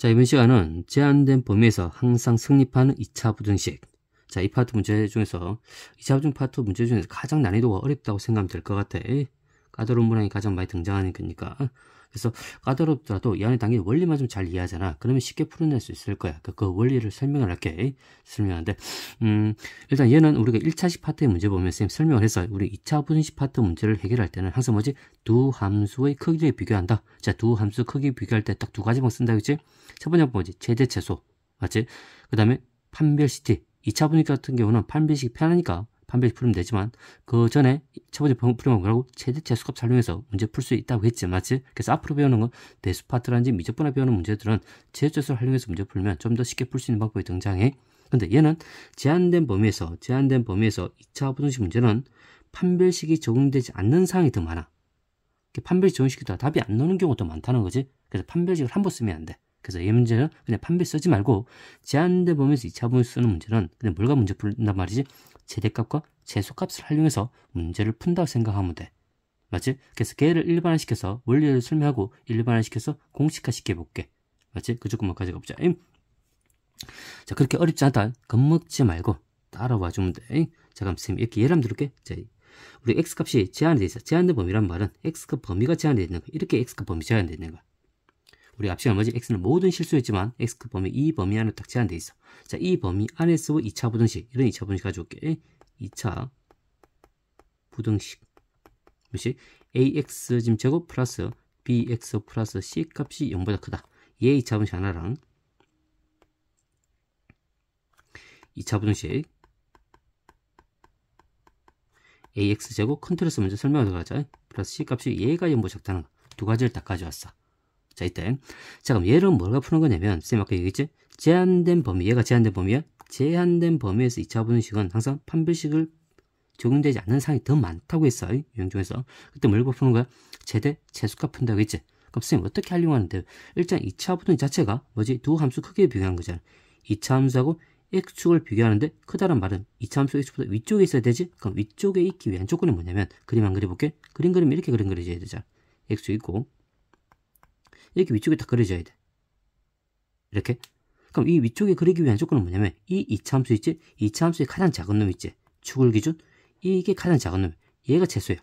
자, 이번 시간은 제한된 범위에서 항상 성립하는 2차 부등식. 자, 이 파트 문제 중에서 2차 부등 파트 문제 중에서 가장 난이도가 어렵다고 생각하면 될 것 같아. 까다로운 문항이 가장 많이 등장하는 거니까. 그래서 까다롭더라도 이 안에 당연히 원리만 좀 잘 이해하잖아. 그러면 쉽게 풀어낼 수 있을 거야. 그 원리를 설명을 할게. 설명하는데 일단 얘는 우리가 1차식 파트의 문제 보면 선생님 설명을 해서 우리 2차 부등식 파트 문제를 해결할 때는 항상 뭐지? 두 함수의 크기를 비교한다. 자, 두 함수 크기 비교할 때 딱 두 가지만 쓴다, 그치? 첫 번째 뭐지? 최대 최소. 맞지? 그 다음에 판별식. 2차 부등식 같은 경우는 판별식이 편하니까 판별식 풀면 되지만 그 전에 첫 번째 풀면 뭐라고? 최대 최소값 활용해서 문제 풀 수 있다고 했지, 맞지? 그래서 앞으로 배우는 건 대수 파트라든지 미적분을 배우는 문제들은 최대 최소를 활용해서 문제 풀면 좀 더 쉽게 풀 수 있는 방법이 등장해. 근데 얘는 제한된 범위에서 2차 부등식 문제는 판별식이 적용되지 않는 사항이 더 많아. 판별식 적용시키다가 답이 안 나오는 경우가 더 많다는 거지. 그래서 판별식을 한 번 쓰면 안 돼. 그래서 이 문제는 그냥 판별 쓰지 말고 제한된 범위에서 2차 부등식 쓰는 문제는 그냥 뭘가 문제 푼단 말이지? 최대값과 최소값을 활용해서 문제를 푼다고 생각하면 돼. 맞지? 그래서 걔를 일반화시켜서 원리를 설명하고 일반화시켜서 공식화 시켜볼게. 맞지? 그 조건만 가져가보자. 자, 그렇게 어렵지 않다. 겁먹지 말고 따라와 주면 돼. 자, 그럼 선생님 이렇게 예를 한번 들을게. 자, 우리 x값이 제한이 돼 있어. 제한된 범위란 말은 x값 범위가 제한되어 있는 거야. 이렇게 x값 범위 제한되어 있는 거야. 우리 앞 시간 뭐지? x는 모든 실수였지만 x값 범위 이 범위 안에 딱 제한되어 있어. 자, 이 범위 안에서 2차 부등식, 이런 2차 부등식 가져올게. 2차 부등식 뭐지? ax 지금 제곱 플러스 bx 플러스 c 값이 0보다 크다. 얘 2차 부등식 하나랑 2차 부등식 ax 제곱 컨트롤스 먼저 설명하도록 하자. 플러스 c 값이 얘가 0보다 작다는 거. 두 가지를 딱 가져왔어. 자, 이때 자, 그럼 얘를 뭐가 푸는 거냐면 쌤 아까 얘기했지? 제한된 범위, 얘가 제한된 범위야. 제한된 범위에서 2차 부등식은 항상 판별식을 적용되지 않는 사항이 더 많다고 했어. 유형 중에서. 그때 뭘 푸는 거야? 최대 최소값 푼다고 했지? 그럼 쌤 어떻게 활용하는데? 일단 2차 부등식 자체가 뭐지? 두 함수 크기를 비교하는 거잖아. 2차 함수하고 x축을 비교하는데 크다란 말은 2차 함수 x보다 위쪽에 있어야 되지? 그럼 위쪽에 있기 위한 조건이 뭐냐면 그림 한 그려볼게. 그림 그리면 이렇게 그림 그려줘야 되잖아. x축 있고 이렇게 위쪽에 딱 그려줘야 돼. 이렇게. 그럼 이 위쪽에 그리기 위한 조건은 뭐냐면 이 2차 함수 있지? 2차 함수의 가장 작은 놈 있지? 축을 기준 이게 가장 작은 놈. 얘가 최소야.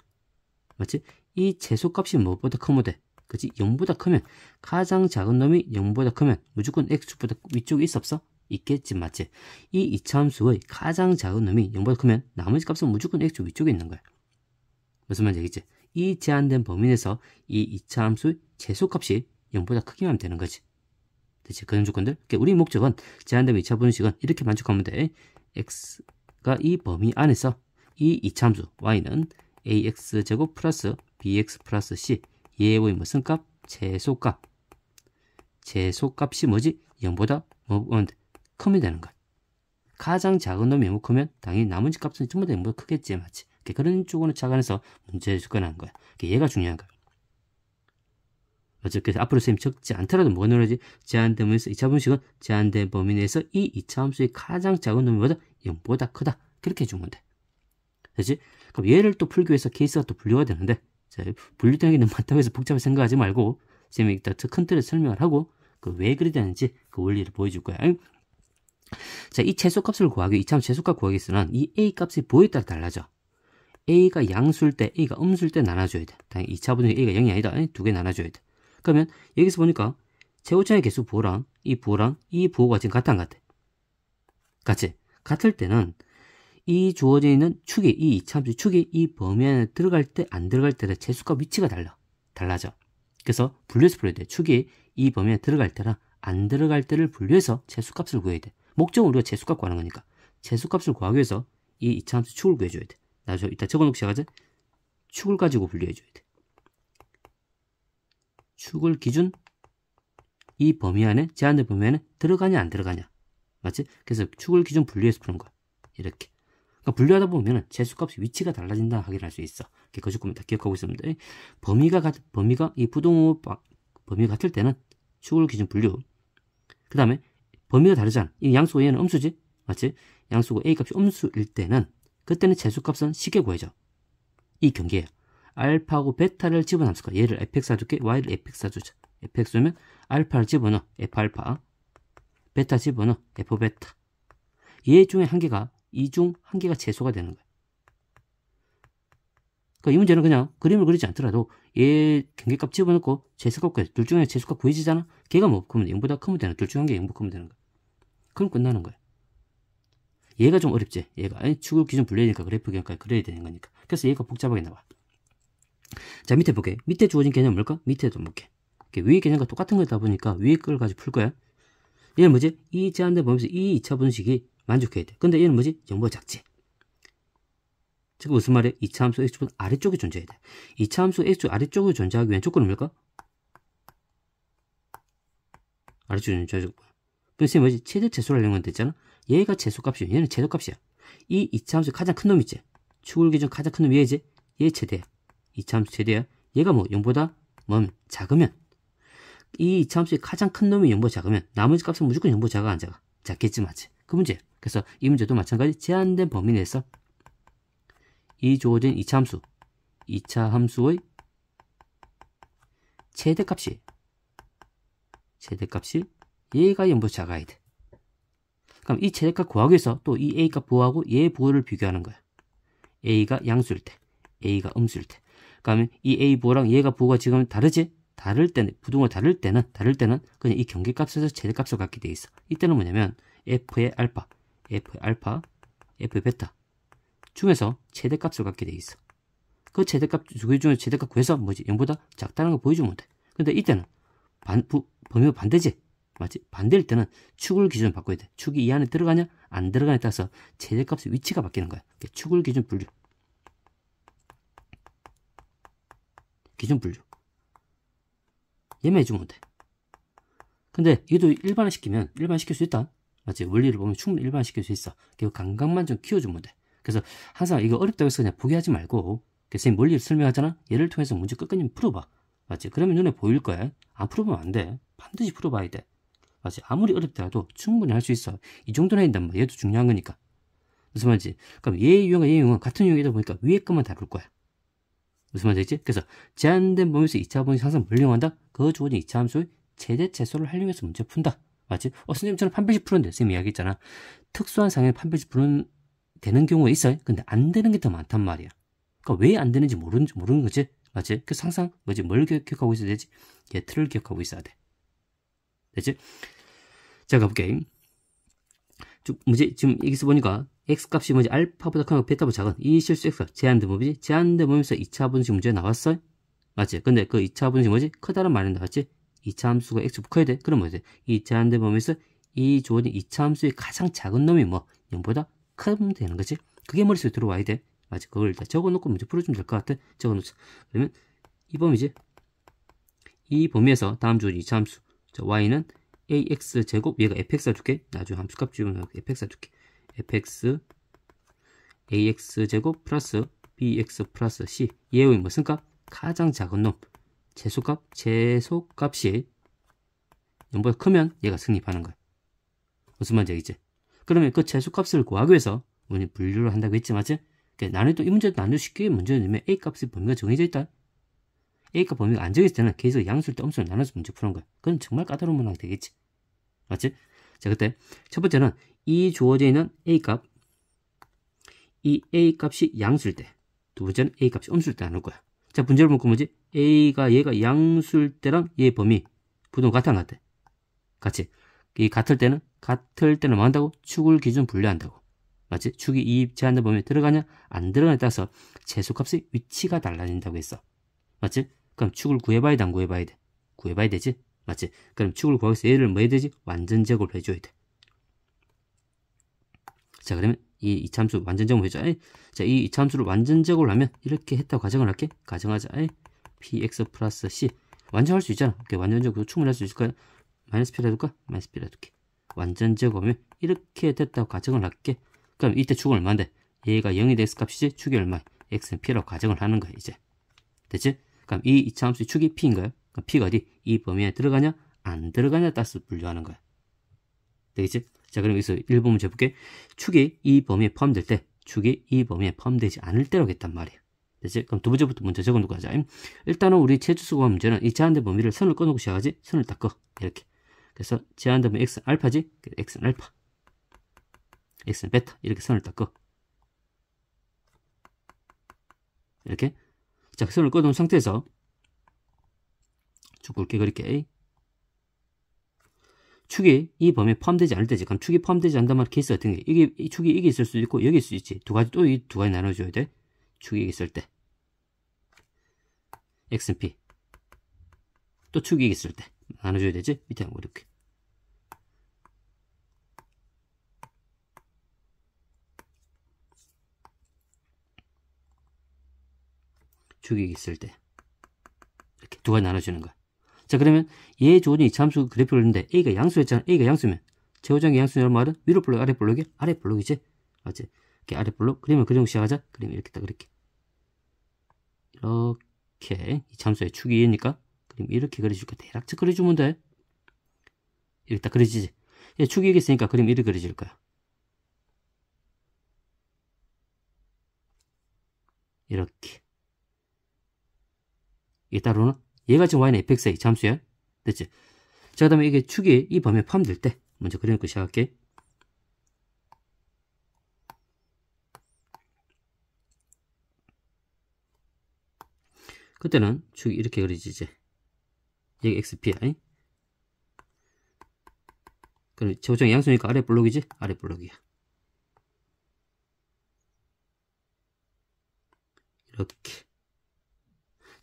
맞지? 이 최소값이 무엇보다 크면 돼? 그치? 0보다 크면 가장 작은 놈이 0보다 크면 무조건 x축보다 위쪽에 있어 없어? 있겠지, 맞지? 이 2차 함수의 가장 작은 놈이 0보다 크면 나머지 값은 무조건 x축 위쪽에 있는 거야. 무슨 말인지 알겠지? 이 제한된 범위 내에서 이 2차 함수의 최소값이 0보다 크기만 하면 되는 거지. 그치? 그런 조건들. 그러니까 우리 목적은 제한되면 2차 부등식은 이렇게 만족하면 돼. x가 이 범위 안에서 이 2차 함수 y는 ax제곱 플러스 bx 플러스 c 얘의 무슨 값? 최소값. 최소값이 뭐지? 0보다 크면 되는 거야. 가장 작은 놈이 0보다 크면 당연히 나머지 값은 전부 다 0보다 크겠지, 맞지? 그런 쪽으로 착안해서 문제를 접근하는 거야. 얘가 중요한 거야. 맞죠? 그래서 앞으로 선생님 적지 않더라도 뭐가 나오지? 제한된 범위에서 2차 부등식은 제한된 범위 내에서 이 2차 함수의 가장 작은 놈보다 0보다 크다. 그렇게 해주면 돼. 그렇지? 그럼 얘를 또 풀기 위해서 케이스가 또 분류가 되는데, 자, 분류되는 게 너무 많다고 해서 복잡하게 생각하지 말고, 선생님이 일단 큰 틀에 설명을 하고, 왜 그리 되는지 그 원리를 보여줄 거야. 자, 이 최소값을 구하기, 2차 함수 최소값 구하기 위해서는 이 a 값이 뭐에 따라 달라져. a가 양수일 때, a가 음수일 때 나눠줘야 돼. 당연히 2차 부등식 a가 0이 아니다. 두 개 나눠줘야 돼. 그러면 여기서 보니까 최고차의 개수 부호랑 이 부호가 지금 같아 안 같아? 같지? 같을 때는 이 주어져 있는 축이, 이 2차 함수 축이 이 범위 안에 들어갈 때 안 들어갈 때의 최소값 위치가 달라져. 그래서 분류해서 풀어야 돼. 축이 이 범위 안에 들어갈 때랑 안 들어갈 때를 분류해서 최소값을 구해야 돼. 목적은 우리가 최소값 구하는 거니까. 최소값을 구하기 위해서 이 2차 함수 축을 구해줘야 돼. 나중에 이따 적어놓고 시작하자. 축을 가지고 분류해줘야 돼. 축을 기준 이 범위 안에, 제한된 범위 안에 들어가냐 안 들어가냐. 맞지? 그래서 축을 기준 분류해서 푸는 거야. 이렇게. 그러니까 분류하다 보면 최소값의 위치가 달라진다 확인할 수 있어. 그 조금 다 기억하고 있으면 돼. 범위가 이 부동호 범위가 같을 때는 축을 기준 분류. 그 다음에 범위가 다르잖아. 이 양수고 얘는 음수지? 맞지? 양수고 a 값이 음수일 때는 그때는 최소값은 쉽게 구해져. 이 경계야. 알파하고 베타를 집어넣습니까? 얘를 fx 사줄게, y를 fx 사주자. fx면 알파를 집어넣어 f알파, 베타 집어넣어 f베타. 얘 중에 한 개가 이 중 한 개가 최소가 되는 거야. 그러니까 이 문제는 그냥 그림을 그리지 않더라도 얘 경계값 집어넣고 최소값 구해. 둘 중에 최소값 구해지잖아. 걔가 뭐 크면 0보다 크면 되는. 둘 중 한 개 0보다 크면 되는 거야. 그럼 끝나는 거야. 얘가 좀 어렵지. 얘가 축을 기준 분리되니까 그래프 기준까지 그려야 되는 거니까. 그래서 얘가 복잡하게 나와. 자, 밑에 볼게. 밑에 주어진 개념 뭘까? 밑에도 볼게. 위의 개념과 똑같은 거다 보니까 위의 걸 가지고 풀 거야. 얘는 뭐지? 이 제한된 범위에서 이 2차 분식이 만족해야 돼. 근데 얘는 뭐지? 0보다 작지. 지금 무슨 말이야? 2차 함수 x축은 아래쪽에 존재해야 돼. 2차 함수 x축 아래쪽에 존재하기 위한 조건은 뭘까? 아래쪽에 존재하고. 그래서 뭐지? 최대 최소를 하려면 됐잖아. 얘가 최소값이야. 얘는 최소값이야. 이 2차 함수 가장 큰 놈 있지? 축을 기준 가장 큰 놈이 얘지? 얘 최대야. 2차 함수 최대야. 얘가 뭐 0보다 작으면 이 2차 함수의 가장 큰 놈이 0보다 작으면 나머지 값은 무조건 0보다 작아 안 작아? 작겠지 맞지? 그 문제야. 그래서 이 문제도 마찬가지 제한된 범위 내에서 이 주어진 2차 함수 2차 함수의 최대값이 얘가 0보다 작아야 돼. 그럼 이 최대값 구하기 위해서 또 이 a값 부호하고 얘 부호를 비교하는 거야. a가 양수일 때, a가 음수일 때. 그러면 이 a 부호랑 얘가 부호가 지금 다르지? 다를 때는 부등호 다를 때는 그냥 이 경계값에서 최대값을 갖게 돼 있어. 이때는 뭐냐면 f의 알파, f의 베타 중에서 최대값을 갖게 돼 있어. 그 최대값 두 개 중에 최대값 구해서 뭐지? 0보다 작다는 거 보여주면 돼. 근데 이때는 범위가 반대지. 맞지? 반대일 때는 축을 기준 바꿔야 돼. 축이 이 안에 들어가냐 안 들어가냐에 따라서 최대값의 위치가 바뀌는 거야. 축을 기준 분류. 얘만 해주면 돼. 근데 얘도 일반화시킬 수 있다. 맞지? 원리를 보면 충분히 일반화시킬 수 있어. 그 감각만 좀 키워주면 돼. 그래서 항상 이거 어렵다고 해서 그냥 포기하지 말고 선생님 원리를 설명하잖아. 얘를 통해서 문제 끝까지 풀어봐. 맞지? 그러면 눈에 보일 거야. 안 풀어보면 안 돼. 반드시 풀어봐야 돼. 맞지? 아무리 어렵더라도 충분히 할 수 있어. 이 정도는 한단 말이야. 얘도 중요한 거니까. 무슨 말인지? 그럼 얘 유형은 같은 유형이다 보니까 위에 것만 다룰 거야. 무슨 말인지? 그래서 제한된 범위에서 2차 범위 항상 뭘 이용한다? 그 주어진 2차 함수의 최대 최소를 활용해서 문제 푼다. 맞지? 선생님 저는 판별식 풀었는데 선생님 이야기 했잖아. 특수한 상황에 판별식 푸는 되는 경우가 있어요. 근데 안 되는 게 더 많단 말이야. 그러니까 왜 안 되는지 모르는 거지. 맞지? 그래서 항상 뭐지? 뭘 기억하고 있어야 되지? 얘 틀을 기억하고 있어야 돼. 됐지? 자, 가볼게. 뭐지? 지금 여기서 보니까 x값이 뭐지? 알파보다 크고 베타보다 작은 이 실수 x가 제한된 범위지? 제한된 범위에서 2차 분식 문제 나왔어요? 맞지? 근데 그 2차 분식 뭐지? 크다는 말이 나왔지? 2차 함수가 x보다 커야 돼? 그럼 뭐지? 이 제한된 범위에서 이 주어진 2차 함수의 가장 작은 놈이 뭐? 0보다 크면 되는 거지? 그게 머릿속에 들어와야 돼. 맞지? 그걸 일단 적어놓고 문제 풀어주면 될 것 같아. 적어놓자. 그러면 이 범위지? 이 범위에서 다음 주어진 2차 함수. 자, y는 ax제곱, 얘가 fx가 줄게. 나중에 함수값 주면 fx가 줄게. fx ax제곱 플러스 bx 플러스 c. 얘의 무슨 값? 가장 작은 놈. 최소값이 0보다 크면 얘가 성립하는 거야. 무슨 말인지 알겠지? 그러면 그 최소값을 구하기 위해서 우리 분류를 한다고 했지, 맞지? 난이도 이 문제도 난이도 쉽게 문제를 내면 a값의 범위가 정해져 있다. a값 범위가 안 정해질 때는 계속 양수일 때 음수를 나눠서 문제 푸는 거야. 그건 정말 까다로운 문항이 되겠지. 맞지? 자, 그때 첫 번째는 이 주어져 있는 a값, 이 a값이 양수일 때, 두 번째는 a값이 음수일 때 나눌 거야. 자, 문제를 보면 뭐지? 얘가 양수일 때랑 얘 범위 부동 같아 안 같아? 같이. 이 같을 때는 뭐 한다고? 축을 기준 분류한다고. 맞지? 축이 이 제한된 범위에 들어가냐 안 들어가냐에 따라서 최소값의 위치가 달라진다고 했어. 맞지? 그럼 축을 구해봐야 돼, 안 구해봐야 돼? 구해봐야 되지? 맞지? 그럼 축을 구하기 위해서 얘를 뭐 해야 되지? 완전 제곱을 해줘야 돼. 자, 그러면 이 이차함수 완전 제곱 해줘. 자, 이 이차함수를 완전 제곱을 하면 이렇게 했다고 가정을 할게. 가정하자. px 플러스 c. 완전할 수 있잖아. 완전 제곱 충분히 할 수 있을 거야. 마이너스 p를 해둘까? 마이너스 p를 해둘게. 완전 제곱이면 이렇게 됐다고 가정을 할게. 그럼 이때 축은 얼마인데? 얘가 0이 될 x값이지? 축이 얼마야? x는 p라고 가정을 하는 거야, 이제. 됐지? 그럼 이 이차함수의 축이 p인 거야. 그럼 p가 어디? 이 범위에 들어가냐? 안 들어가냐에 따라서 분류하는 거야. 되겠지? 자, 그럼 여기서 1번 문제 볼게. 축이 이 범위에 포함될 때, 축이 이 범위에 포함되지 않을 때라고 했단 말이야. 됐지? 그럼 두 번째부터 먼저 적어놓고 하자. 일단은 우리 최주수구한 문제는 이 제한된 범위를 선을 꺼놓고 시작하지. 선을 딱 꺼. 이렇게. 그래서 제한된 범위 x는 알파지. x는 알파. x는 베타. 이렇게 선을 딱 꺼. 이렇게. 자, 선을 꺼놓은 상태에서 쭉 굵게 그릴게. 축이 이 범위에 포함되지 않을 때지. 그럼 축이 포함되지 않는단 말 케이스 같은 게 이 축이 이게 있을 수도 있고 여기 있을 수 있지. 두 가지 또 이 두 가지 나눠줘야 돼. 축이 있을 때 x는 p 또 축이 있을 때 나눠줘야 되지. 밑에 한번 이렇게 축이 있을 때 이렇게 두 가지 나눠주는 거야. 자, 그러면 얘 조건이 이 함수 그래프를 했는데 a가 양수였잖아. a가 양수면 제곱장이 양수냐는 말은 위로 볼록 아래 볼록이 아래 볼록이지. 맞지? 이렇게 아래 볼록. 그러면 그림 시작하자. 그림 이렇게 딱 그렇게 이렇게 이 함수의 축이 얘니까 그림 이렇게 그려줄까. 대략적 그려주면 돼. 이렇게 딱 그려지지. 얘 축이 이게 있으니까 그림 이렇게 그려질 거야. 이렇게. 이게 따로는 얘가 지금 y는 fx의 함수야. 됐지? 자, 그 다음에 이게 축이 이 범위에 포함될 때 먼저 그려놓고 시작할게. 그때는 축이 이렇게 그려지지. 여기 xp야. 그럼 제곱장이 양수니까 아래 볼록이지? 아래 볼록이야. 이렇게.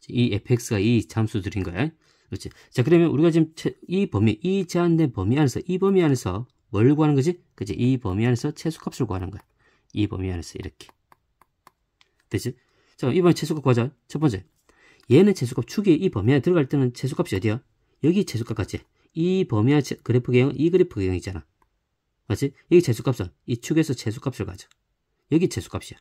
이 fx가 이 함수들인 거야. 그렇지. 자, 그러면 우리가 지금 이 범위, 이 제한된 범위 안에서, 이 범위 안에서 뭘 구하는 거지? 그치? 이 범위 안에서 최소값을 구하는 거야. 이 범위 안에서 이렇게. 됐지? 자, 이번에 최소값 구하자. 첫 번째. 얘는 최소값, 축이 이 범위 안에 들어갈 때는 최소값이 어디야? 여기 최소값 같지? 이 범위 안에 그래프 개형은 이 그래프 개형이잖아. 맞지? 여기 최소값은 이 축에서 최소값을 가져. 여기 최소값이야.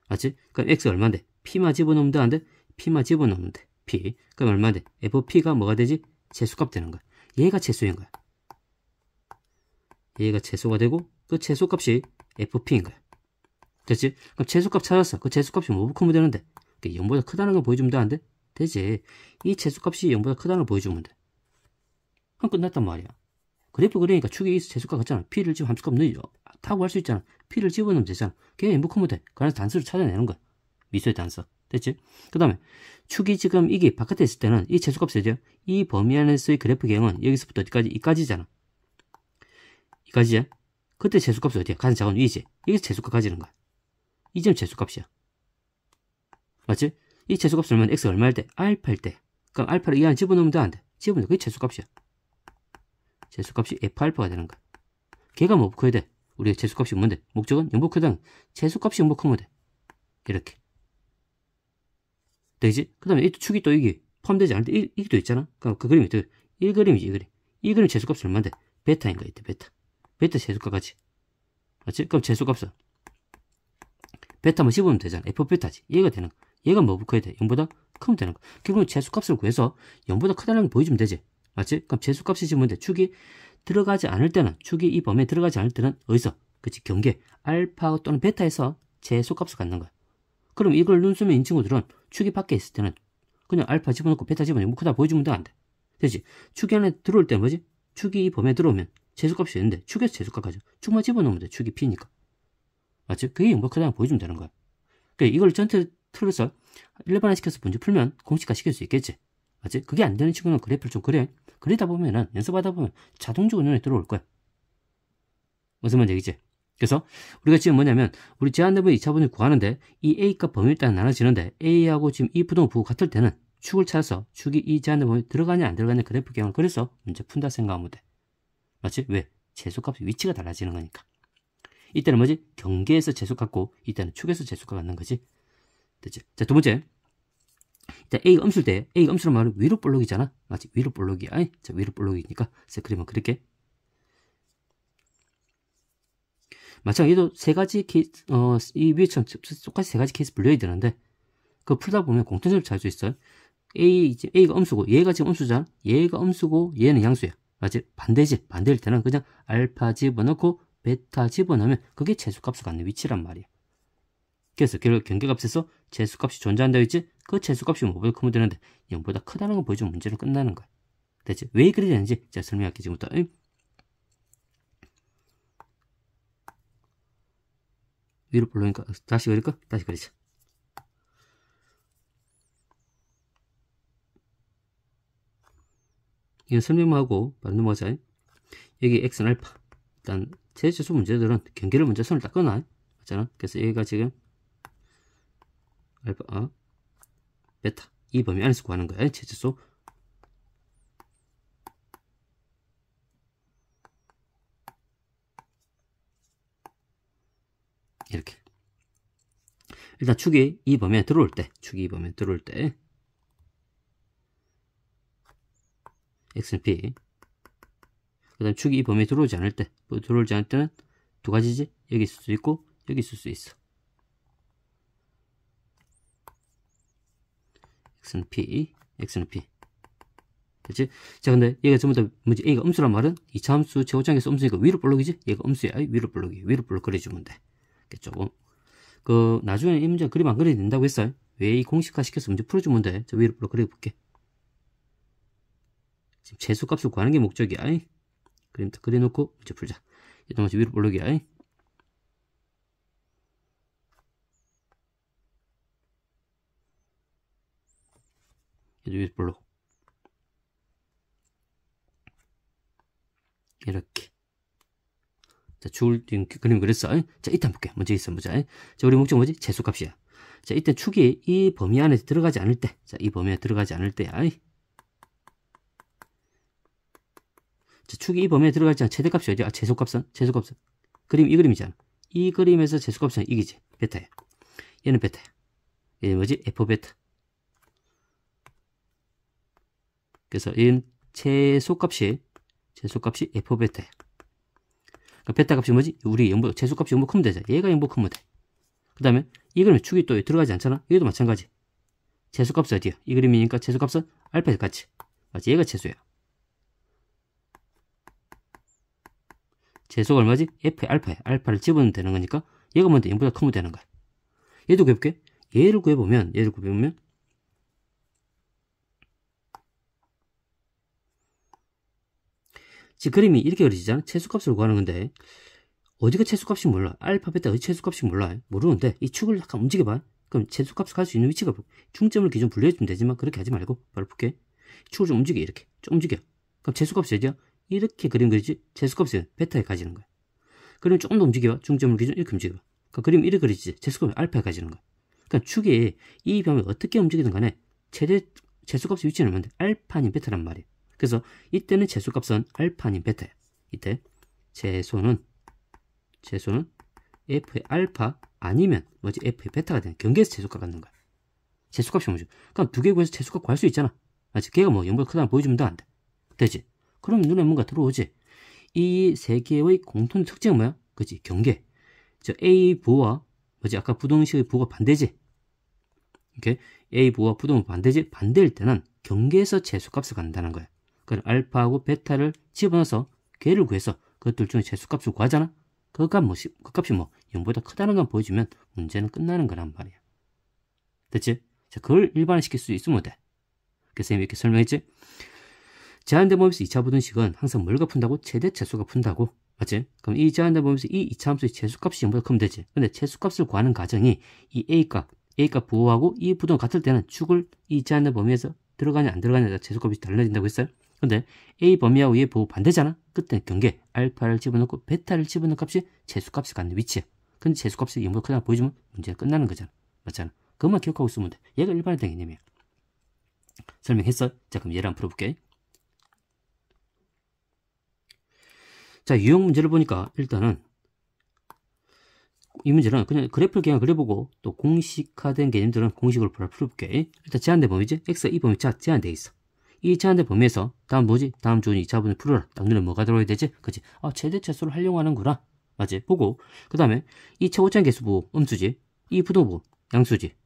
맞지? 그럼 x 얼마인데? p만 집어넣으면 돼? 안 돼? p만 집어넣으면 돼. p. 그럼 얼마인데? fp가 뭐가 되지? 최소값 되는 거야. 얘가 최소인 거야. 얘가 최소가 되고 그 최소값이 fp인 거야. 됐지? 그럼 최소값 찾았어. 그 최소값이 뭐보다 크면 되는데 0보다 크다는 걸 보여주면 돼? 안 돼? 되지. 이 최소값이 0보다 크다는 걸 보여주면 돼. 그럼 끝났단 말이야. 그래프 그러니까 축에 최소값 같잖아. p를 지금 함수값 넣어 타고 할 수 있잖아. p를 집어넣으면 되잖아. 걔가 0보다 크면 돼. 그래서 단수를 찾아내는 거야. 미수의 단수. 됐지? 그 다음에 축이 지금 이게 바깥에 있을 때는 이 최소값이 어디야? 이 범위 안에서의 그래프 개형은 여기서부터 어디까지? 이까지잖아. 이까지야? 그때 최소값이 어디야? 가장 작은 위지. 여기서 최소값 가지는 거야. 이 점 최소값이야. 맞지? 이 최소값을 얼마나 x 얼마일 때? 알파일 때. 그럼 알파를 이 안에 집어넣으면 돼? 안 돼? 집어넣으면 그게 최소값이야. 최소값이 f알파가 되는 거야. 걔가 뭐 커야 돼? 우리가 최소값이 뭔데? 목적은 0보다 크다. 최소값이 0보다 크면 돼. 이렇게. 되지? 그 다음에 이 축이 또 이게 포함되지 않을 때 이게 또 있잖아? 그럼 그 그림이 또 이 그림이지, 이 그림. 이 그림 최소값이 얼마인데? 베타인 거야, 이때 베타. 베타 최소값까지. 맞지? 그럼 최소값은 베타만 씹으면 되잖아. f베타지. 얘가 되는 거. 얘가 뭐보다 커야 돼? 0보다 크면 되는 거. 결국은 최소값을 구해서 0보다 크다는 걸 보여주면 되지. 맞지? 그럼 최소값이 지금 뭔데? 축이 들어가지 않을 때는, 축이 이 범위에 들어가지 않을 때는 어디서? 그치? 경계 알파 또는 베타에서 최소값을 갖는 거야. 그럼 이걸 눈수면 인 친구들은 축이 밖에 있을 때는 그냥 알파 집어넣고 베타 집어넣고 뭐 크다 보여주면 돼? 안 돼? 되지? 축이 안에 들어올 때는 뭐지? 축이 이 범위에 들어오면 최소값이 있는데 축에서 최소값 가져. 축만 집어넣으면 돼. 축이 p니까. 맞지? 그게 0보다 크다는 보여주면 되는 거야. 그러니까 이걸 전체 틀어서 일반화시켜서 문제 풀면 공식화 시킬 수 있겠지. 맞지? 그게 안 되는 친구는 그래프를 좀 그래. 그리다 보면은 연습하다 보면 자동적으로 눈에 들어올 거야. 무슨 말인지 알겠지? 그래서 우리가 지금 뭐냐면 우리 제한되면 2차분을 구하는데 이 A값 범위에 따라 나눠지는데 A하고 지금 이 부동의 부호 같을 때는 축을 찾아서 축이 이 제한된 범위에 들어가냐 안 들어가냐 그래프 개형을 그래서 문제 푼다 생각하면 돼. 맞지? 왜? 최소값의 위치가 달라지는 거니까. 이때는 뭐지? 경계에서 최소값 갖고 이때는 축에서 최소값 갖는 거지. 됐지? 자, 두 번째. 일단 A가 음수일 때 A가 음수란 말은 위로 볼록이잖아. 맞지? 위로 볼록이야. 자, 위로 볼록이니까 그러면 그렇게 마찬가지로 세 가지 케이스, 이 위에처럼 똑같이 세 가지 케이스 분류해야 되는데, 그거 풀다 보면 공통점을 찾을 수 있어요. A가 음수고, 얘가 지금 음수잖아? 얘가 음수고, 얘는 양수야. 맞지? 반대지? 반대일 때는 그냥 알파 집어넣고, 베타 집어넣으면 그게 최소값을 갖는 위치란 말이야. 그래서 결국 경계값에서 재수값이 존재한다고 했지? 그 재수값이 뭐보다 크면 되는데 0보다 크다는 거 보여주면 문제는 끝나는 거야. 됐지? 왜 그리 되는지 제가 설명할게 지금부터. 위로 불러니까 다시 그릴까? 다시 그리자. 이건 설명만 하고 바로 넘어가자. 여기 x는 알파. 일단 제재수 문제들은 경계를 먼저 선을 딱 끊어. 맞잖아? 그래서 얘가 지금 알파, 베타 이 범위 안에서 구하는 거야. 제재수. 이렇게. 일단 축이 이 범위에 들어올 때, x는 p. 그 다음 축이 이 범위에 들어오지 않을 때는 두 가지지? 여기 있을 수 있고, 여기 있을 수 있어. x는 p. 그치? 자, 근데 얘가 전부 다 뭐지? A가 음수란 말은 2차 함수 최고장에서 음수니까 위로 볼록이지? 얘가 음수야. 위로 볼록 그려주면 돼. 조금. 나중에 이 문제 그림 안 그려도 된다고 했어요. 왜 이 공식화 시켜서 문제 풀어주면 돼. 저 위로 볼록 그려볼게. 지금 재수값을 구하는 게 목적이야. 그림 딱 그려놓고 문제 풀자. 이동안 위로 볼록이야. 얘도 위로 볼록. 이렇게. 자, 그림 그렸어. 자, 이따 볼게. 문제 있어, 보자. 자, 우리 목적 뭐지? 재수값이야. 자, 이때 축이 이 범위 안에 들어가지 않을 때. 자, 이 범위 안에 들어가지 않을 때야. 자, 축이 이 범위에 들어가지 않은 최대값이 어디야? 재수값은? 그림, 이 그림이잖아. 이 그림에서 재수값은 이기지. 베타야. 얘는 베타야. 얘는 뭐지? F 베타. 그래서 얘는 재수값이 F 베타야. 그러니까 베타 값이 뭐지? 우리 재수값이 0보 크면 되잖아. 얘가 0보 크면 돼. 그 다음에 이 그림에 축이 또 들어가지 않잖아? 여기도 마찬가지. 재수값은 어디야? 이 그림이니까 재수값은 알파에 같이. 맞지? 얘가 재수야. 재수가 얼마지? F의 알파야. 알파를 집어넣으면 되는 거니까 얘가 먼저 0보다 크면 되는 거야. 얘도 구해볼게. 얘를 구해보면 지금 그림이 이렇게 그려지잖아. 최소값을 구하는 건데 어디가 최소값이 몰라. 알파, 베타 어디 최소값이 몰라. 모르는데 이 축을 약간 움직여봐. 그럼 최소값을 갈 수 있는 위치가 중점을 기준 분류해주면 되지만 그렇게 하지 말고 바로 볼게. 축을 좀 움직여. 이렇게 좀 움직여. 그럼 최소값이 어디야? 이렇게 그림 그리지. 최소값이 베타에 가지는 거야. 그럼 조금 더 움직여봐. 중점을 기준 이렇게 움직여봐. 그럼 그림 이렇게 그리지. 최소값이 알파에 가지는 거야. 그러니까 축이 이 범위 어떻게 움직이든 간에 최대 최소값의 위치는 얼마인데 알파 아닌 베타란 말이야. 그래서 이때는 재수값은 알파 아닌 베타야. 이때 재수는 F의 알파 아니면 뭐지? F의 베타가 되는 경계에서 재수값 갖는 거야. 재수값이 뭐지? 그럼 두 개 구해서 재수값 구할 수 있잖아. 맞지? 걔가 뭐 0보다 크다는 보여주면 안 돼. 되지? 그럼 눈에 뭔가 들어오지? 이 세 개의 공통 특징은 뭐야? 그치? 경계. 저 A 부호와 뭐지? 아까 부동식의 부호가 반대지? 이렇게 A 부호와 부동은 반대지? 반대일 때는 경계에서 재수값을 갖는다는 거야. 그럼 알파하고 베타를 집어넣어서 걔를 구해서 그것들 중에 재수값을 구하잖아. 그 값이 0보다 크다는 건 보여주면 문제는 끝나는 거란 말이야. 됐지? 자, 그걸 일반화시킬 수 있으면 돼. 그래서 선생님이 이렇게 설명했지? 제한된 범위에서 2차 부등식은 항상 뭘가 푼다고? 최대 최소가 푼다고. 맞지? 그럼 이 제한된 범위에서 이 2차 함수의 최소값이 0보다 크면 되지. 근데 최소값을 구하는 과정이 이 A값 부호하고 이 부등호 같을 때는 축을 이 제한된 범위에서 들어가냐 안 들어가냐가 최소값이 달라진다고 했어요. 근데 A 범위하고 얘 부호 반대잖아? 그때는 경계 알파를 집어넣고 베타를 집어넣은 값이 재수값이 갖는 위치야. 근데 재수값이 0보다 크다 보여주면 문제가 끝나는 거잖아. 맞잖아? 그것만 기억하고 있으면 돼. 얘가 일반화된 개념이야. 설명했어? 자, 그럼 얘를 한번 풀어볼게. 자, 유형 문제를 보니까 일단은 이 문제는 그냥 그래프를 그냥 그려보고 또 공식화된 개념들은 공식으로 풀어볼게. 일단 제한된 범위지? X가 이 범위 제한되어 있어. 이 제한된 범위에서 다음 뭐지? 다음 주 2차분을 풀어라. 딱 눈에 뭐가 들어야 되지? 그치? 아, 최대 최소를 활용하는구나. 맞지? 보고 그 다음에 이 최고차항 계수부 음수지? 이 부도부 양수지?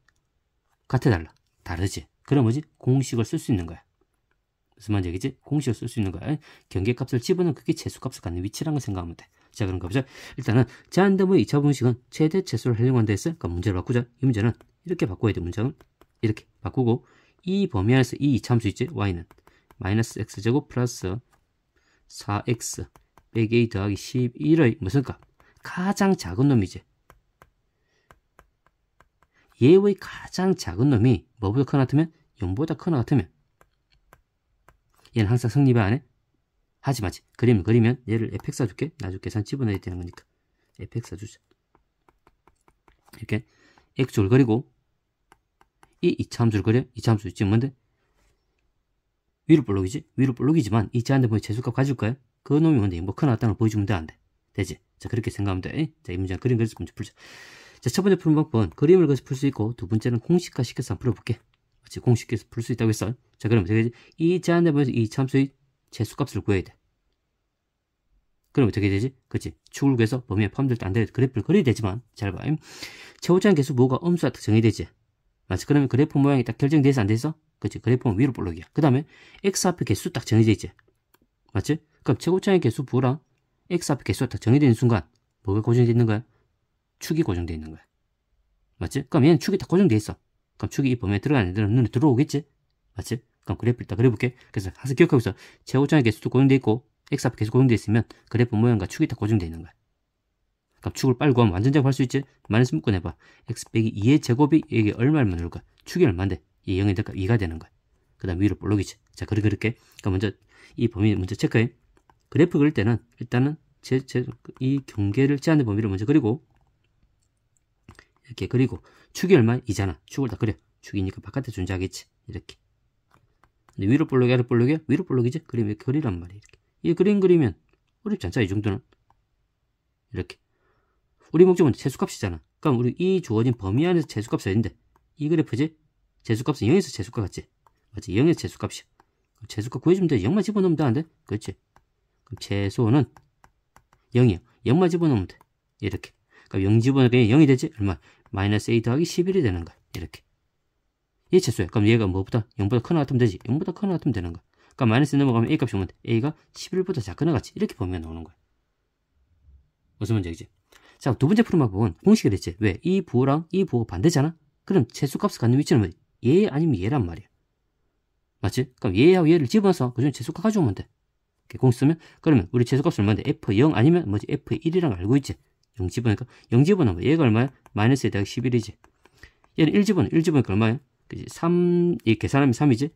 같아 달라? 다르지? 그럼 뭐지? 공식을 쓸 수 있는 거야. 무슨 말인지 알겠지? 공식을 쓸 수 있는 거야. 경계값을 집어넣으면 그게 재수값을 갖는 위치라는 걸 생각하면 돼. 자, 그럼 가보자. 일단은 제한됨의 2차 분식은 최대 최소를 활용한다 했어요. 그럼 문제를 바꾸자. 이 문제는 이렇게 바꿔야 돼. 문장을 이렇게 바꾸고 이 범위 안에서 이 이차함수 있지? y는 마이너스 x제곱 플러스 4x 빼기 a 더하기 11의 무슨 값? 가장 작은 놈이지. 얘의 가장 작은 놈이 뭐보다 크나 같으면 0보다 크나 같으면 얘는 항상 성립이 안 해? 하지 마지. 그림을 그리면 얘를 fx 줄게. 나중에 계산 집어넣어야 되는 거니까 fx 주자. 이렇게 x를 그리고 이 이차함수를 그려. 이차함수 있지 뭔데? 위로 볼록이지? 위로 볼록이지만 이 제한된 범위 최소값 가질 거야. 그 놈이 뭔데? 뭐 크나 같다는 걸 보여주면 돼, 안 돼? 되지? 자, 그렇게 생각하면 돼. 자, 이 문제는 그림 그려서 문제 풀자. 자, 첫 번째 푸는 방법은 그림을 그려서 풀 수 있고, 두 번째는 공식화 시켜서 한번 풀어볼게. 그렇지? 공식화해서 풀 수 있다고 했어. 자, 그러면 어떻게 되지? 이 제한된 범위에서 이 이차함수의 최소값을 구해야 돼. 그럼 어떻게 되지? 그렇지? 축을 구해서 범위에 포함될 때 안 되는 그래프를 그려야 되지만, 잘 봐. 최고차항 계수 뭐가 음수가 딱 정해되지? 맞지? 그러면 그래프 모양이 딱 결정돼 있어, 안 돼 있어? 그렇지? 그래프는 위로 볼록이야. 그 다음에 x 앞에 개수 딱 정해져 있지? 맞지? 그럼 최고차항의 개수 부호랑 x 앞에 개수가 딱 정해져 있는 순간 뭐가 고정되어 있는 거야? 축이 고정되어 있는 거야. 맞지? 그럼 얘는 축이 딱 고정되어 있어. 그럼 축이 이 범위에 들어가는 애들은 눈에 들어오겠지? 맞지? 그럼 그래프를 딱 그려볼게. 그래서 항상 기억하고 있어. 최고차항의 개수도 고정되어 있고 x 앞에 개수 고정되어 있으면 그래프 모양과 축이 딱 고정되어 있는 거야. 그럼 축을 빨리 구하면 완전 작업할 수 있지? 마이너스 묶어내봐. x 빼기 2의 제곱이 이게 얼마를 넣을 거야? 축이 얼마인데? 이 0이 될까? 2가 되는 거야. 그 다음 위로 볼록이지. 자, 그렇게. 그럼 먼저 이 범위 먼저 체크해. 그래프 그릴 때는 일단은 이 경계를 제한된 범위를 먼저 그리고 이렇게 그리고 축이 얼마야? 2잖아. 축을 다 그려. 축이니까 바깥에 존재하겠지. 이렇게. 근데 위로 볼록이 아래 볼록이야? 위로 볼록이지? 그림 이렇게 그리란 말이야. 이렇게. 이 그림 그리면 어렵지 않잖아. 이 정도는. 이렇게. 우리 목적은 최소값이잖아. 그럼 우리 이 주어진 범위 안에서 최소값이 어딘데? 이 그래프지? 최소값은 0에서 최소값 같지? 맞지? 0에서 최소값이야. 그럼 최소값 구해주면 돼. 0만 집어넣으면 돼, 안 돼? 그렇지? 그럼 최소는 0이야. 0만 집어넣으면 돼. 이렇게. 그럼 0 집어넣으면 0이 되지? 얼마? 마이너스 a 더하기 11이 되는 거야. 이렇게. 얘 최소야. 그럼 얘가 뭐보다? 0보다 크나 같으면 되지? 0보다 크나 같으면 되는 거야. 그럼 마이너스 넘어가면 a 값이 오면 돼. a가 11보다 작거나 같이. 이렇게 범위가 나오는 거야. 무슨 문제이지? 자, 두 번째 푸는 방법은 공식을 했지. 왜? 이 부호랑 이 부호가 반대잖아? 그럼 최소값을 갖는 위치는 뭐? 얘 아니면 얘란 말이야. 맞지? 그럼 얘하고 얘를 집어서 그중에 최소값 가져오면 돼. 공식 쓰면 그러면 우리 최소값이 얼마인데? F0 아니면 뭐지? F1이랑 알고 있지? 0 집어넣으니까 0 집어넣으면 얘가 얼마야? 마이너스에 대하기 11이지. 얘는 1 집어넣으니까 얼마야? 그치? 3, 이 계산하면 3이지?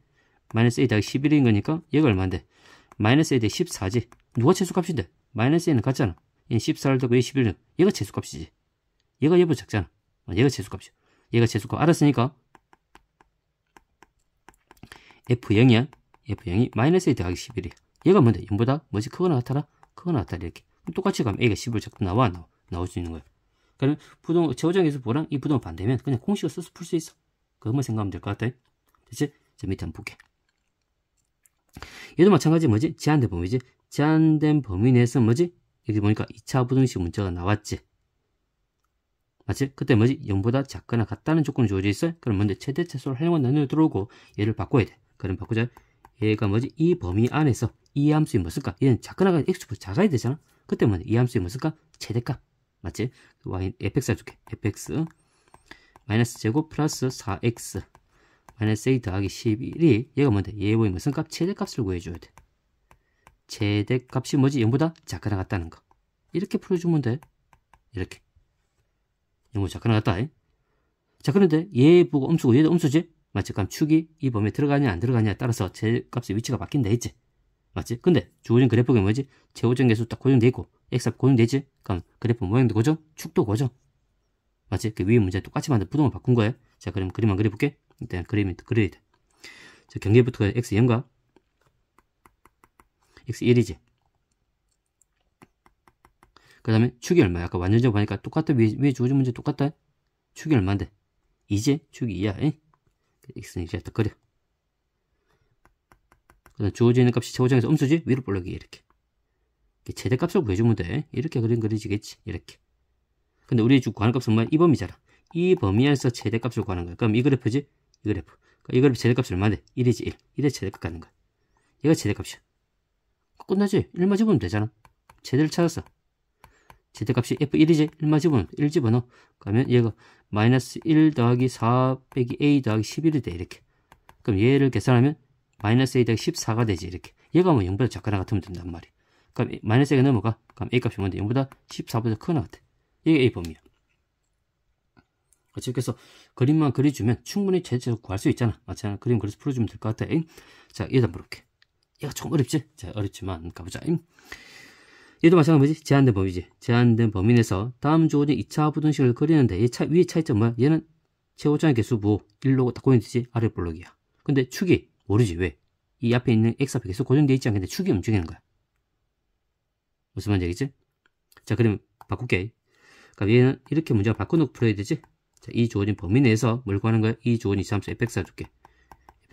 마이너스 a 대하기 11인 거니까 얘가 얼마인데? 마이너스 a 대하기 14지. 누가 최소값인데? 마이너스 a는 같잖아. 얘는 14를 더고 얘 11은 얘가 최소값이지. 얘가 얘보다 작잖아. 얘가 최소값이야. 얘가 최소값 알았으니까 F0이야. F0이 마이너스 a 더하기 11이야. 얘가 뭔데? 0보다 뭐지? 크거나 같아라? 크거나 같아라. 이렇게. 똑같이 가면 a가 10을 자꾸 나올 수 있는 거야. 그러면 최고정에서 보랑 이 부동은 반대면 그냥 공식을 써서 풀 수 있어. 그것만 생각하면 될 것 같아. 됐지? 자, 밑에 한번 볼게. 얘도 마찬가지 뭐지? 제한된 범위지? 제한된 범위 내에서 뭐지? 여기 보니까 2차 부등식 문제가 나왔지. 맞지? 그때 뭐지? 0보다 작거나 같다는 조건이 주어져 있어요. 그럼 먼저 최대 최소를 활용한 나누어 들어오고 얘를 바꿔야 돼. 그럼 바꾸자. 얘가 뭐지? 이 범위 안에서 이 함수이 뭐 쓸까? 얘는 작거나 x보다 작아야 되잖아. 그때 뭐지? 이 함수이 뭐 쓸까? 최대값. 맞지? y fx 해줄게. fx 마이너스 제곱 플러스 4x 마이너스 a 더하기 11이 얘가 뭔데? 얘의 무슨 값? 최대값을 구해줘야 돼. 최대값이 뭐지? 0보다 작거나 같다는 거. 이렇게 풀어주면 돼. 이렇게. 0보다 작거나 같다. 자, 그런데 얘 보고 음수고 얘도 음수지? 맞지? 그럼 축이 이 범위에 들어가냐 안 들어가냐에 따라서 최값의 위치가 바뀐다 했지? 맞지? 근데 주어진 그래프가 뭐지? 최고점 계수 딱 고정돼 있고 x값 고정돼 있지? 그럼 그래프 모양도 고정? 축도 고정? 맞지? 그 위에 문제 똑같이 만든 부동을 바꾼 거예요. 자, 그럼 그림만 그려볼게. 일단 그림이 그려야 돼. 자, 경계부터가 x0과 x1이지. 그 다음에 축이 얼마야? 아까 완전적 보니까 똑같다. 위에 주어진 문제 똑같다. 축이 얼마인데? 2지? 축이 2야. x는 이제 딱 그려. 그 다음 주어지는 값이 최고점에서 음수지? 위로 볼록이 이렇게. 최대값을 구해주면 돼. 이렇게 그려지겠지. 이렇게. 근데 우리 구하는 값은 뭐야? 이 범위잖아. 이 범위 안에서 최대값을 구하는 거야. 그럼 이 그래프지? 이 그래프. 이 그래프 최대값이 얼마인데? 1이지 1. 1의 최대값 가는 거야. 얘가 최대값이야. 끝나지? 1만 집으면 되잖아. 최대를 찾았어. 최대값이 F1이지? 1만 집어넣어. 1 집어넣어. 그러면 얘가 마이너스 1 더하기 4 빼기 A 더하기 11이 돼. 이렇게. 그럼 얘를 계산하면 마이너스 A 더하기 14가 되지. 이렇게. 얘가 뭐 0보다 작거나 같으면 된단 말이야. 그럼 마이너스 A가 넘어가. 그럼 A 값이 뭔데? 0보다 14보다 크거나 같아. 이게 A 범위야. 그래서 그림만 그려주면 충분히 제재로 구할 수 있잖아. 맞잖아. 그림 그려서 풀어주면 될 것 같아. 자, 얘도 한번 볼게. 얘가 조금 어렵지? 자, 어렵지만 가보자. 얘도 마찬가지지. 제한된 범위지. 제한된 범위 내에서 다음 조건이 2차 부등식을 그리는데 위의 차이점 뭐야? 얘는 최고점의 개수 부 1로 딱 고정되지. 아래 볼록이야. 근데 축이 모르지. 왜? 이 앞에 있는 x앞에 계속 고정되어 있지 않겠는데 축이 움직이는 거야. 무슨 말인지 알겠지? 자, 그럼 바꿀게. 그럼 얘는 이렇게 문제를 바꿔놓고 풀어야 되지? 자, 이 주어진 범위 내에서 뭘 구하는 거야? 이 주어진 이차함수 fx가 줄게.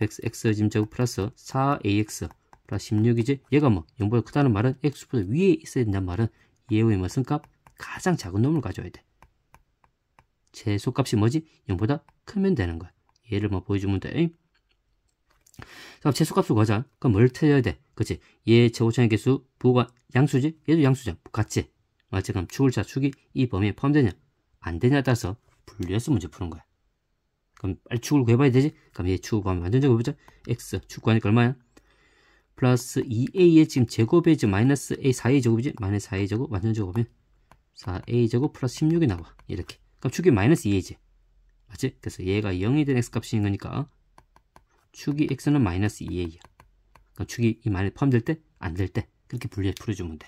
fx, x 짐제곱 플러스 4ax 플러스 16이지? 얘가 뭐 0보다 크다는 말은 x보다 위에 있어야 된다는 말은 얘의 뭐 승값 가장 작은 놈을 가져야 돼. 최소값이 뭐지? 0보다 크면 되는 거야. 얘를 뭐 보여주면 돼. 그럼 최소값을 구하자. 그럼 뭘 찾아야 돼? 그치? 얘 최고점의 개수 부호가 양수지? 얘도 양수잖아. 같지? 맞지? 그럼 축을 축이 이 범위에 포함되냐? 안 되냐에 따라서 분류해서 문제 푸는 거야. 그럼 빨리 축을 구해봐야 되지? 그럼 얘 축을 구하면 완전적으로 해보자. x 축 구하니까 얼마야? 플러스 2a의 지금 제곱이지 마이너스 a 4a 제곱이지? 마이너스 4a 제곱 완전적으로 보면 4a 제곱 플러스 16이 나와. 이렇게. 그럼 축이 마이너스 2a지. 맞지? 그래서 얘가 0이 된 x값인 거니까 축이 x는 마이너스 2a야. 그럼 축이 이 마이너스 포함될 때? 안 될 때. 그렇게 분류해 풀어주면 돼.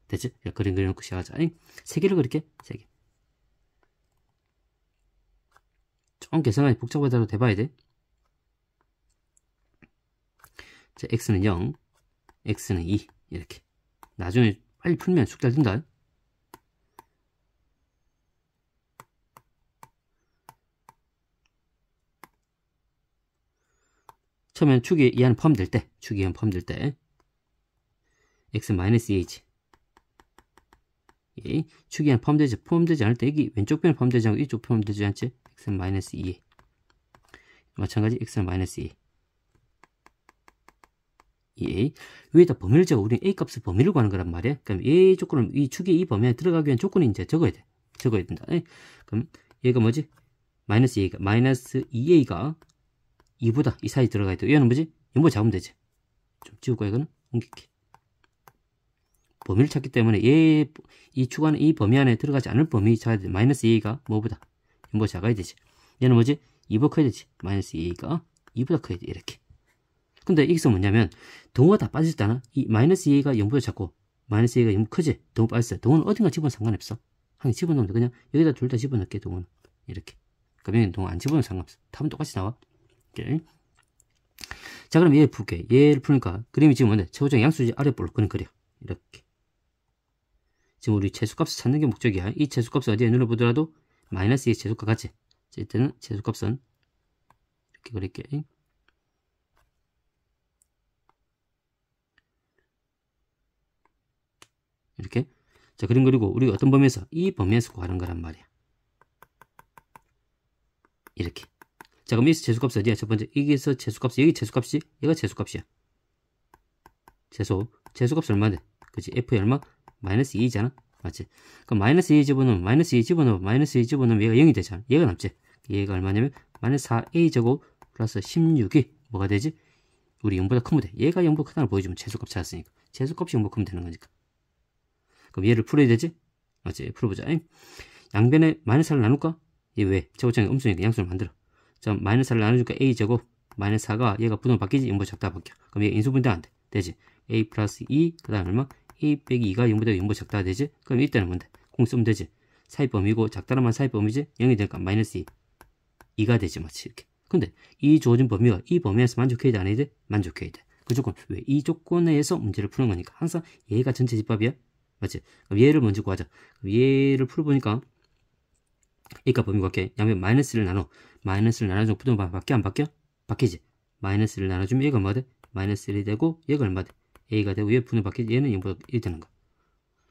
됐지? 그림 그려놓고 시작하자. 3개를 그릴게. 3개. 좀 계산하기 복잡하다고 돼봐야 돼. 자, x는 0, x는 2 이렇게. 나중에 빨리 풀면 숙 잘 된다. 처음엔 축이 이 안에 포함될 때, 축이 이 안에 포함될 때 x 마이너스 2a지. 축이 이 안에 포함되지 않을 때 여기 왼쪽 편에 포함되지 않고 이쪽 포함되지 않지? x는 마이너스 2a. 마찬가지 x는 마이너스 2a. 위에다 범위를 적어. 우리는 a 값의 범위를 구하는 거란 말이야. 그럼 얘 조건은 이 축이 이 범위에 들어가기 위한 조건이 이제 적어야 돼. 적어야 된다. 그럼 얘가 뭐지? 마이너스 2a가 2보다 이 사이 들어가야 돼. 얘는 뭐지? 0보다 작으면 되지. 좀 지울까 이거는? 옮길게. 범위를 찾기 때문에 이 축 안에 이 범위 안에 들어가지 않을 범위 찾아야 돼. 마이너스 2a가 뭐보다 0보다 작아야 되지. 얘는 뭐지? 2보다 커야 되지. 마이너스 2a가 2보다 커야 돼. 이렇게. 근데 여기서 뭐냐면 동호가 다 빠졌잖아. 이 마이너스 2a가 0보다 작고 마이너스 2a가 0보다 크지. 동호 빠졌어요. 동호는 어딘가 집어넣으면 상관없어. 한 개 집어넣으면 돼. 그냥 여기다 둘 다 집어넣을게. 동호는 이렇게. 그러면 동호 안 집어넣으면 상관없어. 답은 똑같이 나와. 오케이. 자, 그럼 얘 풀게. 얘를 푸니까 그림이 지금 뭔데? 최고점 양수지. 아래 볼록 그림 그려. 이렇게. 지금 우리 최소값을 찾는 게 목적이야. 이 최소값을 어디에 눈을 보더라도 마이너스 2의 최소값 같지. 자, 이때는 최소값은 이렇게 그릴게. 이렇게. 자, 그림 그리고 우리가 어떤 범위에서? 이 범위에서 구하는 거란 말이야. 이렇게. 자, 그럼 여기서 최소값이 어디야? 첫 번째. 여기서 최소값이, 여기 최소값이, 얘가 최소값이야. 최소값이 얼마인데? 그치? F의 얼마? 마이너스 2잖아? 맞지? 그럼 마이너스 2 집어넣으면, 마이너스 2 집어넣으면 얘가 0이 되잖아. 얘가 남지? 얘가 얼마냐면, 마이너스 4a 제곱 플러스 16이 뭐가 되지? 우리 0보다 크면 돼. 얘가 0보다 크다는 걸 보여주면 최소값 찾았으니까. 최소값이 0보다 크면 되는 거니까. 그럼 얘를 풀어야 되지? 맞지? 풀어보자. 양변에 마이너스 4를 나눌까? 얘 왜? 최고점이 음수니까 양수를 만들어. 자, 마이너스 4를 나눠주니까 a 제곱 마이너스 4가 얘가 부동으로 바뀌지? 0보다 작다 바뀌어. 그럼 얘 인수분해 안 돼. 되지? a 플러스 2, 그 다음 얼마? a 빼기 2가 0보다 작다 되지? 그럼 이때는 뭔데? 공 쓰면 되지? 사이범위고 작다란 말 사이범위지? 0이 되니까 마이너스 2. 2가 되지, 마치 이렇게. 근데 이 주어진 범위가 이 범위에서 만족해야 돼, 안 해야 돼? 만족해야 돼. 그 조건. 왜? 이 조건에서 문제를 푸는 거니까. 항상 얘가 전체 집합이야? 맞지? 그럼 얘를 먼저 구하자. 그럼 얘를 풀어보니까 A가 범위 같게 양면 마이너스를 나눠. 마이너스를 나눠주면 부동반 바뀌어 안 바뀌어? 바뀌지. 마이너스를 나눠주면 얘가 얼마 돼? 마이너스 1이 되고 얘가 얼마 돼? A가 되고 얘 분의 바뀌지. 얘는 0보다 1 되는 거.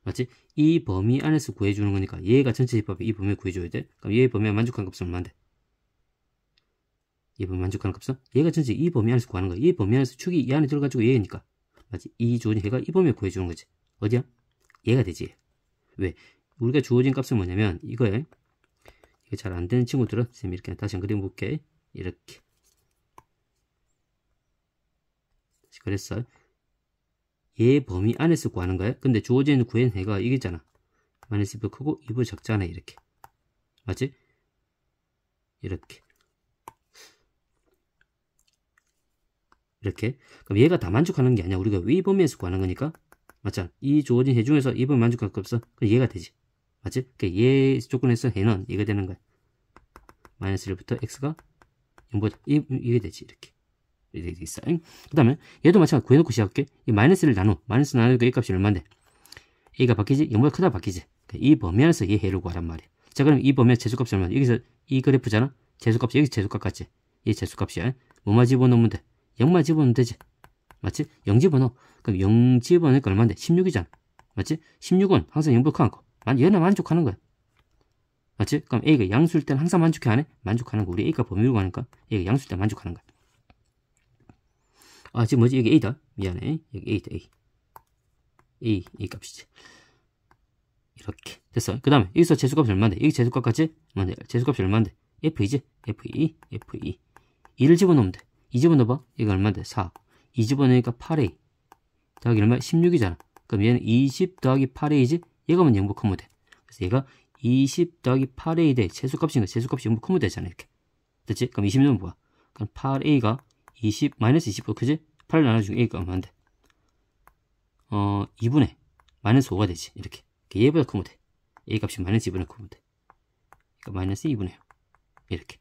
맞지? 이 범위 안에서 구해주는 거니까 얘가 전체 집합에 이 범위에 구해줘야 돼. 그럼 얘의 범위에 만족한 값은 얼마인데? 이 범위 만족하는 값은? 얘가 전체 이 범위 안에서 구하는 거야. 이 범위 안에서 축이 이 안에 들어가지고 얘니까. 맞지? 이 조건이 얘가 이 범위에 구해주는 거지. 어디야? 얘가 되지. 왜? 우리가 주어진 값은 뭐냐면 이거에 이게 잘 안 되는 친구들은 쌤이 이렇게 다시 한번 그려볼게. 이렇게. 그랬어. 얘 범위 안에서 구하는 거야. 근데 주어진 구현 해가 이게잖아. 마이너스 2보 크고 2보 작잖아. 이렇게. 맞지? 이렇게. 이렇게. 그럼 얘가 다 만족하는 게 아니야. 우리가 위 범위에서 구하는 거니까. 맞잖아. 이 주어진 해 중에서 이 범위 만족할 거 없어. 그럼 얘가 되지. 맞지? 그러니까 얘 조건에서 해는 얘가 되는 거야. 마이너스 1부터 x가 0보다 이게 되지. 이렇게 돼 있어. 그 다음에 얘도 마찬가지로 구해놓고 시작할게. 이 마이너스를 마이너스 나누니까 a 값이 얼마인데? a가 바뀌지? 0보다 크다 바뀌지? 그러니까 이 범위 안에서 얘 해를 구하란 말이야. 자, 그럼 이 범위의 제수값이 얼마인데? 여기서 이 그래프잖아? 제수값이 여기 제수값 같지? 얘 제수값이야. 뭐만 집어넣으면 돼? 0만 집어넣으면 되지. 맞지? 0 집어넣어. 그럼 0 집어넣으니까 얼마인데? 16이잖아. 맞지? 16은 항상 0보다 크는 거. 얘는 만족하는 거야. 맞지? 그럼 a가 양수일 때는 항상 만족해 안 해? 만족하는 거. 우리 a가 범위로 가니까 a가 양수일 때 만족하는 거야. 아, 지금 뭐지? 여기 a다. 미안해. 여기 a다, a 값이지. 이렇게 됐어. 그 다음에 여기서 제수값이 얼마인데? 여기 제수값 같지? 제수값이 얼마인데? f이지? fe 2를 집어넣으면 돼. 2 집어넣어봐. 이거 얼마인데? 4. 2 집어넣으니까 8a 더하기 얼마? 16이잖아. 그럼 얘는 20 더하기 8a지? 얘가 만 0보 크면 돼. 그래서 얘가 20 더하기 8a 대 제수값이니까 제수값이 0보 크면 되잖아. 이렇게 됐지? 그럼 20은 뭐야? 그럼 8a가 20 마이너스 20보 크지? 8을 나눠주면 a가 얼마인데? 2분의 마이너스 5가 되지. 이렇게 얘보다 크면 돼. a 값이 마이너스 2분의 크면 돼. 그러니까 마이너스 2분의 5 이렇게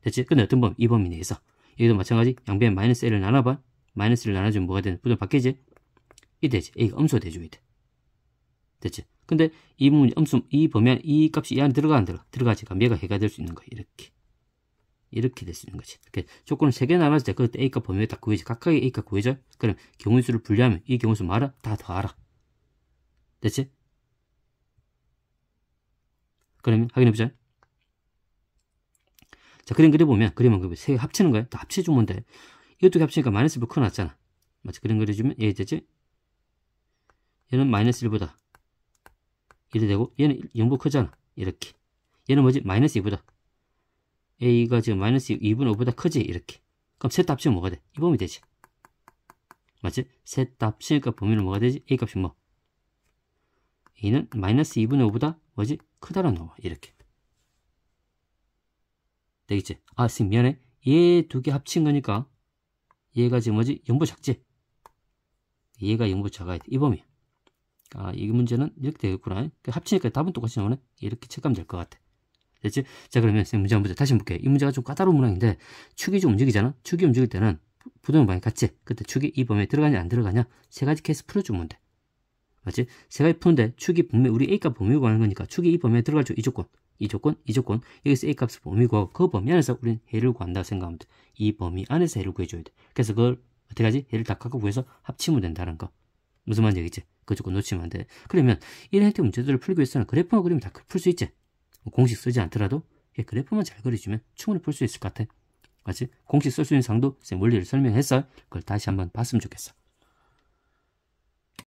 됐지? 근데 어떤 범위? 이 범위 내에서 여기도 마찬가지. 양변 마이너스 1을 나눠봐. 마이너스 1을 나눠주면 뭐가 되는? 부분 바뀌지? 이 되지. a가 음수가 돼줘야 돼. 됐지? 근데 이 부분이 이 범위 안에 이 값이 이 안에 들어가 안 들어가? 들어가지. 그럼 얘가 해가 될 수 있는 거야. 이렇게 될 수 있는 거지. 이렇게 조건을 3개 나눴을 때 그때 a값 범위에 딱 구해줘. 각각의 a값 구해줘. 그럼 경우수를 분리하면 이 경우수 뭐 알아? 다 더하라. 됐지? 그러면 확인해보자. 자, 그림 그려보면 그림은 세 개 합치는 거야. 다 합쳐주면 돼. 이것도 합치니까 마이너스 1보 커놨잖아. 맞지? 그림 그려주면 얘 되지? 얘는 마이너스 1보다 1이 되고 얘는 0보 크잖아. 이렇게. 얘는 뭐지? 마이너스 2보다 a가 지금 마이너스 2분의 5보다 크지? 이렇게. 그럼 셋 다 합치면 뭐가 돼? 이 범위 되지. 맞지? 셋 다 합치니까 범위는 뭐가 되지? a 값이 뭐? a는 마이너스 2분의 5보다 뭐지? 크다라는 놈아. 이렇게. 되겠지? 아, 쌤 미안해. 얘 두 개 합친 거니까 얘가 지금 뭐지? 0보 작지? 얘가 0보 작아야 돼. 이 범위. 아, 이 문제는 이렇게 되겠구나. 합치니까 답은 똑같이 나오네. 이렇게 체크하면 될 것 같아. 됐지? 자, 그러면 쌤 문제 한번 다시 볼게. 이 문제가 좀 까다로운 문항인데 축이 좀 움직이잖아? 축이 움직일 때는 부동의 방향 같지? 그때 축이 이 범위에 들어가냐 안 들어가냐? 세 가지 케이스 풀어주면 돼. 맞지? 세 가지 푸는데 축이 분명 우리 a값 범위 구하는 거니까 축이 이 범위에 들어갈 줄 이 조건 여기서 a값을 범위 구하고 그 범위 안에서 우리는 해를 구한다 생각하면 돼. 이 범위 안에서 해를 구해줘야 돼. 그래서 그걸 어떻게 하지? 해를 다 각각 구해서 합치면 된다는 거. 무슨 말인지 알겠지? 그 조건 놓치면 안 돼. 그러면 이런 형태 문제들을 풀기 위해서는 그래프만 그리면 다 풀 수 있지? 공식 쓰지 않더라도 그래프만 잘 그려주면 충분히 풀 수 있을 것 같아. 맞지? 공식 쓸 수 있는 상도 쌤 원리를 설명했어. 그걸 다시 한번 봤으면 좋겠어.